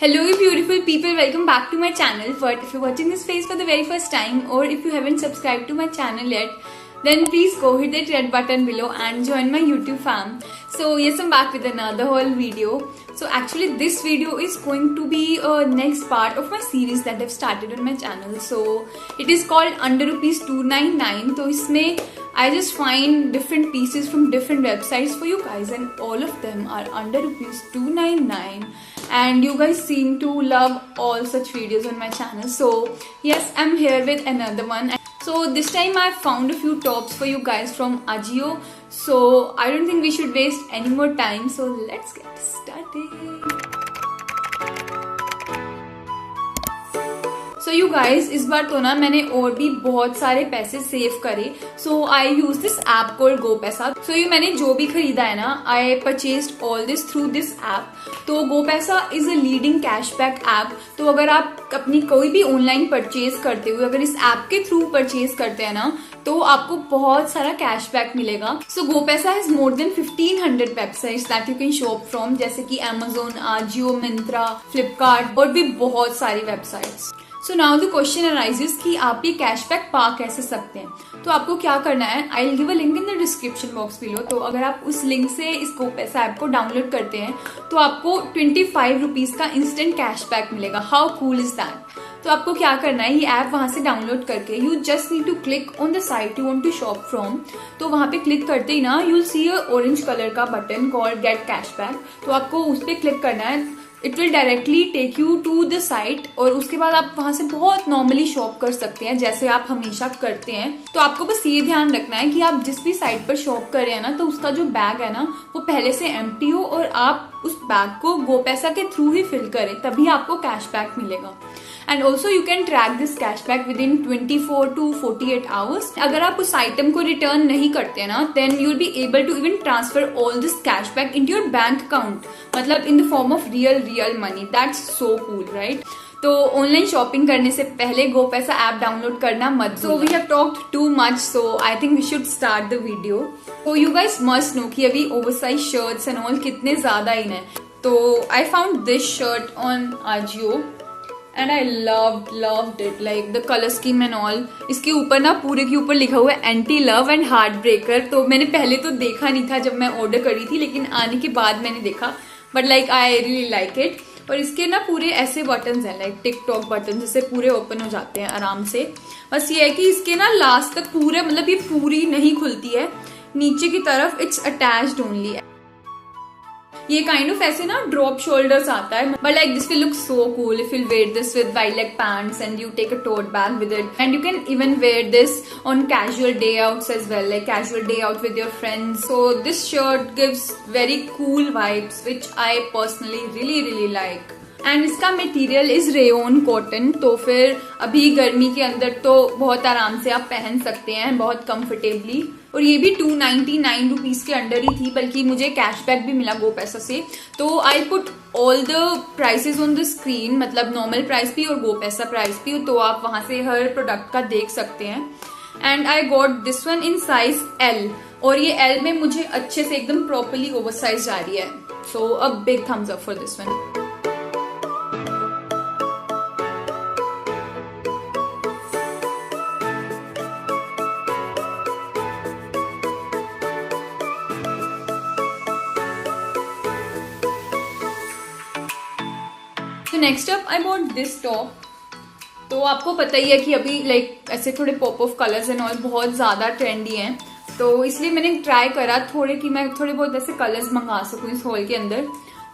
Hello you beautiful people, welcome back to my channel. But if you're watching this face for the very first time or if you haven't subscribed to my channel yet, then please go hit that red button below and join my YouTube fam. So yes, I'm back with another whole video. So actually this video is going to be a next part of my series that I've started on my channel. So it is called under ₹299. So इसमें I just find different pieces from different websites for you guys and all of them are under ₹299. And you guys seem to love all such videos on my channel. So yes, I'm here with another one. So this time I found a few tops for you guys from Ajio. So I don't think we should waste any more time. So let's get started. So you guys, इस बार तो ना मैंने और भी बहुत सारे पैसे save करे. So I use this app called GoPaisa. So ये मैंने जो भी खरीदा है ना, I purchased all this through this app. तो GoPaisa is a leading cashback app. तो अगर आप अपनी कोई भी ऑनलाइन परचेज करते हुए अगर इस ऐप के थ्रू परचेज करते हैं ना, तो आपको बहुत सारा कैशबैक मिलेगा. सो GoPaisa has more than 1500 websites that you can shop from, जैसे कि Amazon, Ajio, Myntra, Flipkart और भी बहुत सारी websites. So now the question arises कि आप ये कैशबैक पा कैसे सकते हैं. तो आपको क्या करना है, I will give a link in the description box below. तो अगर आप उस लिंक से इस GoPaisa ऐप को डाउनलोड करते हैं तो आपको 25 रुपीज का इंस्टेंट कैशबैक मिलेगा. How cool is that. तो आपको क्या करना है, ये ऐप वहां से डाउनलोड करके you just need to click on the site you want to shop from. तो वहां पे क्लिक करते ही ना, you will see a orange colour का बटन कॉल्ड गेट कैशबैक. तो आपको उस पर क्लिक करना है. It will directly take you to the site और उसके बाद आप वहां से बहुत नॉर्मली शॉप कर सकते हैं जैसे आप हमेशा करते हैं. तो आपको बस ये ध्यान रखना है कि आप जिस भी साइट पर शॉप कर रहे हैं ना, तो उसका जो बैग है ना वो पहले से एम्प्टी हो और आप उस बैग को GoPaisa के थ्रू ही फिल करें, तभी आपको कैशबैक मिलेगा. And also you can track this cashback within 24 to 48 hours. अगर आप उस आइटम को रिटर्न नहीं करते ना, then you will be able to even transfer all this cashback into your bank account, मतलब in the form of real money. That's so cool, right. तो online shopping करने से पहले GoPaisa ऐप डाउनलोड करना मत. So we have talked too much, so I think we should start the video. तो you guys must know कि अभी oversize shirts and all कितने ज्यादा इन है. तो I found this shirt on Ajio and I loved it, like the color scheme and all. इसके ऊपर ना पूरे के ऊपर लिखा हुआ है anti love and heart breaker. तो मैंने पहले तो देखा नहीं था जब मैं ऑर्डर करी थी, लेकिन आने के बाद मैंने देखा. But like I really like it. और इसके ना पूरे ऐसे बटन्स हैं, लाइक टिकटॉक बटन, जैसे पूरे ओपन हो जाते हैं आराम से. बस ये है कि इसके ना लास्ट तक पूरे, मतलब ये पूरी नहीं खुलती है, नीचे की तरफ इट्स अटैच्ड ओनली. ये काइंड ऑफ ऐसे ना ड्रॉप शोल्डर्स आता है. But like this will look so cool if you wear this with wide leg pants and you take a tote bag with it. And you can even wear this on casual day outs as well, like casual day out with your friends. So this shirt gives very cool vibes which I personally really like. And इसका material is rayon cotton. तो फिर अभी गर्मी के अंदर तो बहुत आराम से आप पहन सकते हैं, बहुत कंफर्टेबली. और ये भी 299 रुपीज के अंडर ही थी, बल्कि मुझे कैशबैक भी मिला GoPaisa से. तो I put all the prices on the screen, मतलब नॉर्मल प्राइस भी और GoPaisa प्राइस भी. तो आप वहां से हर प्रोडक्ट का देख सकते हैं. And I got this one in size L. और ये L में मुझे अच्छे से एकदम प्रॉपरली ओवरसाइज जा रही है. So a big thumbs up for this one. Next up I bought this top. तो आपको पता ही है कि अभी लाइक ऐसे थोड़े pop of colours and all बहुत ज्यादा ट्रेंडी हैं. तो इसलिए मैंने ट्राई करा थोड़े कि मैं थोड़े बहुत ऐसे कलर्स मंगा सकूं इस हॉल के अंदर.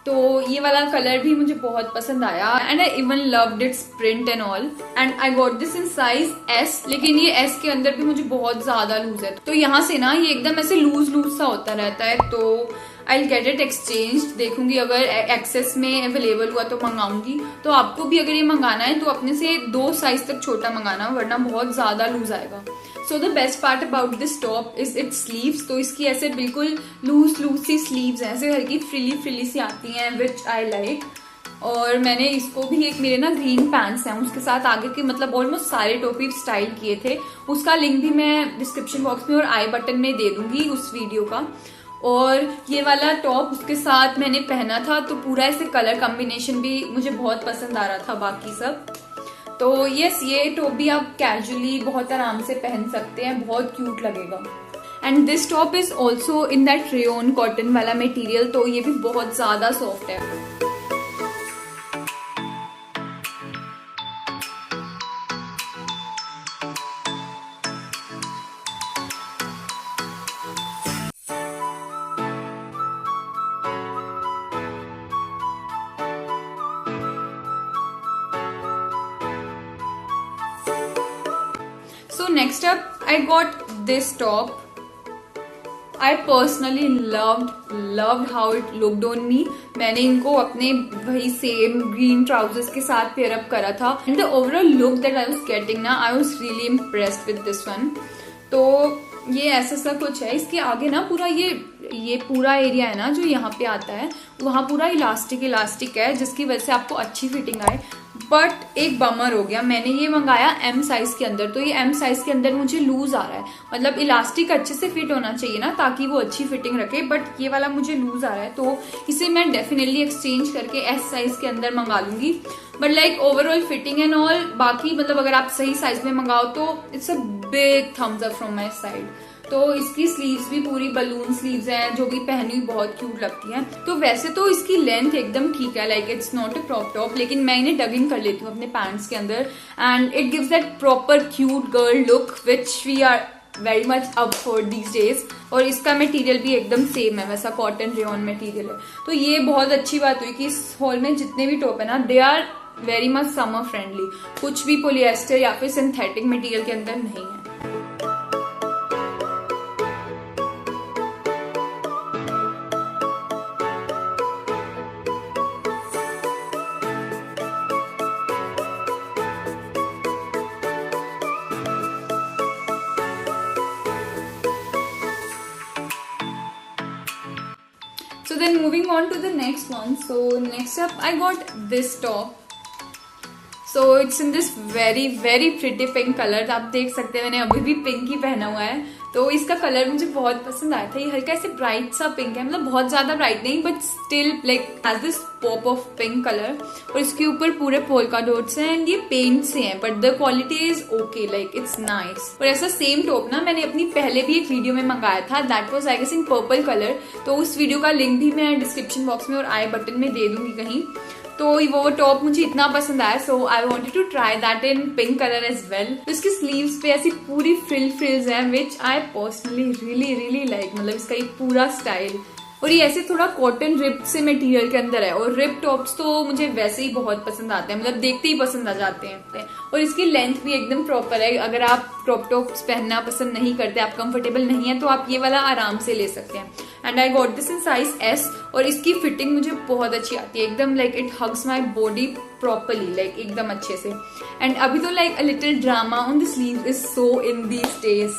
तो ये वाला कलर भी मुझे बहुत पसंद आया and I even loved it's print and all. And I got this in size S. लेकिन ये S के अंदर भी मुझे बहुत ज्यादा लूज है. तो यहाँ से ना ये एकदम ऐसे लूज सा होता रहता है. तो I will get it exchange. देखूंगी अगर एक्सेस में अवेलेबल हुआ तो मंगाऊंगी. तो आपको भी अगर ये मंगाना है तो अपने से 2 साइज तक छोटा मंगाना, वरना बहुत ज्यादा लूज आएगा. So the best part about this top is it's sleeves. तो इसकी ऐसे बिल्कुल लूज सी स्लीव्स हैं, ऐसे हल्की फ्रिली सी आती हैं, विच आई लाइक. और मैंने इसको भी एक मेरे ना ग्रीन पैंट्स हैं उसके साथ आगे के मतलब ऑलमोस्ट सारे टोपी स्टाइल किए थे. उसका लिंक भी मैं डिस्क्रिप्शन बॉक्स में और आई बटन में दे दूंगी उस वीडियो का. और ये वाला टॉप उसके साथ मैंने पहना था, तो पूरा ऐसे कलर कॉम्बिनेशन भी मुझे बहुत पसंद आ रहा था बाकी सब। तो यस, ये टॉप भी आप कैजुअली बहुत आराम से पहन सकते हैं, बहुत क्यूट लगेगा। And this top is also in that rayon cotton वाला मटेरियल, तो ये भी बहुत ज्यादा सॉफ्ट है। So next up, I got this top. I personally loved how it looked on me. मैंने इनको अपने वही सेम ग्रीन ट्राउजर्स के साथ पेयर अप करा था। And the overall look that I was getting ना, I was really impressed with this one. तो ये ऐसा सा कुछ है। इसके आगे ना पूरा ये पूरा एरिया है ना जो यहाँ पे आता है, वहाँ पूरा इलास्टिक है, जिसकी वजह से आपको अच्छी फिटिंग आए। बट एक बमर हो गया, मैंने ये मंगाया एम साइज के अंदर, तो ये एम साइज के अंदर मुझे लूज आ रहा है। मतलब इलास्टिक अच्छे से फिट होना चाहिए ना, ताकि वो अच्छी फिटिंग रखे, बट ये वाला मुझे लूज आ रहा है, तो इसे मैं डेफिनेटली एक्सचेंज करके एस साइज के अंदर मंगा लूंगी। But like overall fitting and all, बाकी मतलब अगर आप सही साइज में मंगाओ तो it's a big thumbs up from my side. तो इसकी स्लीव्स भी पूरी बलून स्लीव्स हैं, जो भी पहनी हुई बहुत क्यूट लगती हैं। तो वैसे तो इसकी लेंथ एकदम ठीक है, like it's not a crop top, लेकिन मैं इन्हें डग इन कर लेती हूँ अपने पैंट्स के अंदर, and it gives that proper cute girl look which we are very much up for these days. और इसका मटेरियल भी एकदम सेम है, वैसा कॉटन रेयन मटेरियल है। तो ये बहुत अच्छी बात हुई कि इस हॉल में जितने भी टॉप है ना, they are very much summer friendly, कुछ भी पोलिएस्टर या फिर सिंथेटिक मटेरियल के अंदर नहीं है। So then moving on to the next one. So next up I got this top. So it's in this very pretty pink color. आप देख सकते हैं मैंने अभी भी पिंक ही पहना हुआ है, तो इसका कलर मुझे बहुत पसंद आया था। ये हल्का ऐसे ब्राइट सा पिंक है, मतलब बहुत ज्यादा ब्राइट नहीं, but still like has this pop of pink colour. और इसके ऊपर पूरे पोल्का डॉट्स हैं, एंड ये पेंट से हैं, but the quality is okay, like it's nice. और ऐसा सेम टॉप ना मैंने अपनी पहले भी एक वीडियो में मंगाया था, that was I guess in purple colour. तो उस वीडियो का लिंक भी मैं डिस्क्रिप्शन बॉक्स में और आई बटन में दे दूंगी कहीं। तो वो टॉप मुझे इतना पसंद आया, so I wanted to try that in pink colour as well. तो इसकी स्लीव्स पे ऐसी पूरी फ्रिल्स हैं, which I personally really like. मतलब इसका एक पूरा स्टाइल, और ये ऐसे थोड़ा कॉटन रिप से मटेरियल के अंदर है। और रिप टॉप्स तो मुझे वैसे ही बहुत पसंद आते हैं, मतलब देखते ही पसंद आ जाते हैं। और इसकी लेंथ भी एकदम प्रॉपर है। अगर आप क्रॉप टॉप्स पहनना पसंद नहीं करते, आप कंफर्टेबल नहीं है, तो आप ये वाला आराम से ले सकते हैं। And I got this in size S, और इसकी फिटिंग मुझे बहुत अच्छी आती है, एकदम like it hugs my body properly, like एकदम अच्छे से। एंड अभी तो like a little drama on the sleeve is so in these days.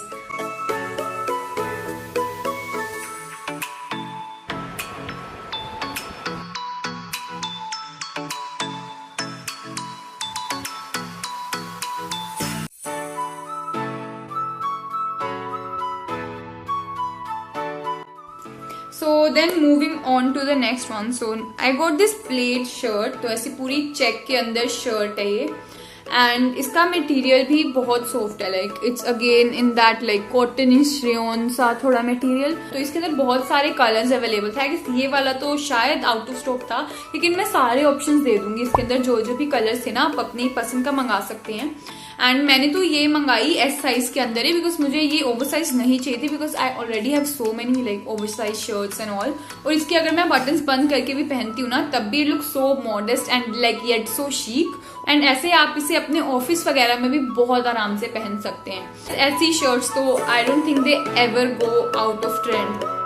So then moving on to the next one. So I got this plaid shirt. तो ऐसी पूरी check के अंदर शर्ट है ये, एंड इसका मटेरियल भी बहुत सॉफ्ट है, like it's again in that like cottonish rayon सा थोड़ा मटेरियल। तो इसके अंदर बहुत सारे कलर्स अवेलेबल थे। ये वाला तो शायद आउट ऑफ स्टॉक था, लेकिन मैं सारे ऑप्शंस दे दूंगी इसके अंदर, जो भी कलर्स थे ना आप अपनी पसंद का मंगा सकते हैं। एंड मैंने तो ये मंगाई एस साइज के अंदर ही, बिकॉज मुझे ये ओवर साइज नहीं चाहिए थी, because I already have so many like over size shirts and all. और इसके अगर मैं बटन्स बंद करके भी पहनती हूँ ना, तब भी look so modest and like yet so chic. And ऐसे आप इसे अपने ऑफिस वगैरह में भी बहुत आराम से पहन सकते हैं। ऐसी शर्ट्स तो I don't think they ever go out of trend.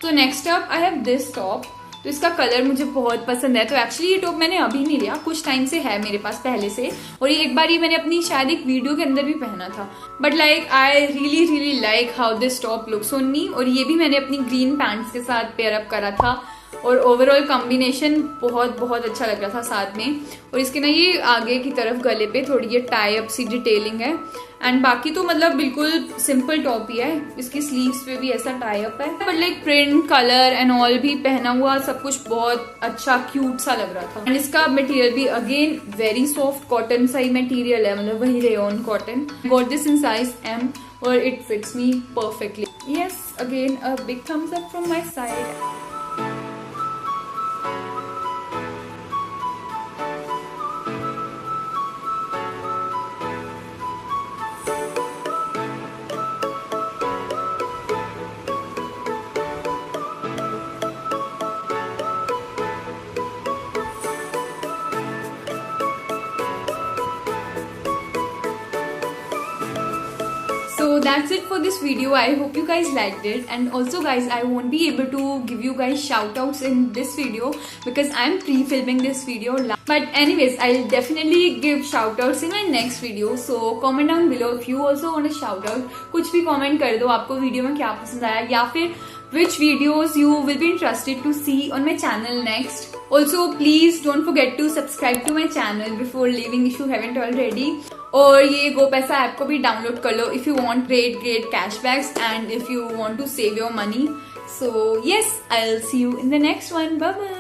So next up I have this top. तो इसका कलर मुझे बहुत पसंद है। तो एक्चुअली ये टॉप मैंने अभी नहीं लिया, कुछ टाइम से है मेरे पास पहले से, और ये एक बार ये मैंने अपनी शायद एक वीडियो के अंदर भी पहना था। But like I really like how this top looks on me. और ये भी मैंने अपनी ग्रीन पैंट्स के साथ पेयर अप करा था और ओवरऑल कॉम्बिनेशन बहुत अच्छा लग रहा था साथ में। और इसके ना ये आगे की तरफ गले पे थोड़ी ये टाई अप सी डिटेलिंग है, एंड बाकी तो मतलब बिल्कुल सिंपल टॉप ही है। इसकी स्लीव्स पे भी ऐसा टाई अप है, but like print, colour and all भी पहना हुआ सब कुछ बहुत अच्छा क्यूट सा लग रहा था। एंड इसका मटेरियल भी अगेन वेरी सॉफ्ट कॉटन सा ही मटेरियल है, मतलब वही rayon cotton. Got this in size M और it fits me perfectly. Yes, again a big thumbs up from my side. So that's it for this video. I hope you guys liked it, and also guys, I won't be able to give you guys shout outs in this video because I'm pre-filming this video. But anyways, I'll definitely give shout outs in my next video. So comment down below if you also want a shout out. कुछ भी comment कर दो आपको video में क्या पसंद आया, या फिर which videos you will be interested to see on my channel next. Also please don't forget to subscribe to my channel before leaving if you haven't already. और ये गो पैसा ऐप को भी डाउनलोड कर लो if you want great cashbacks and if you want to save your money. So yes, I'll see you in the next one. Bye bye.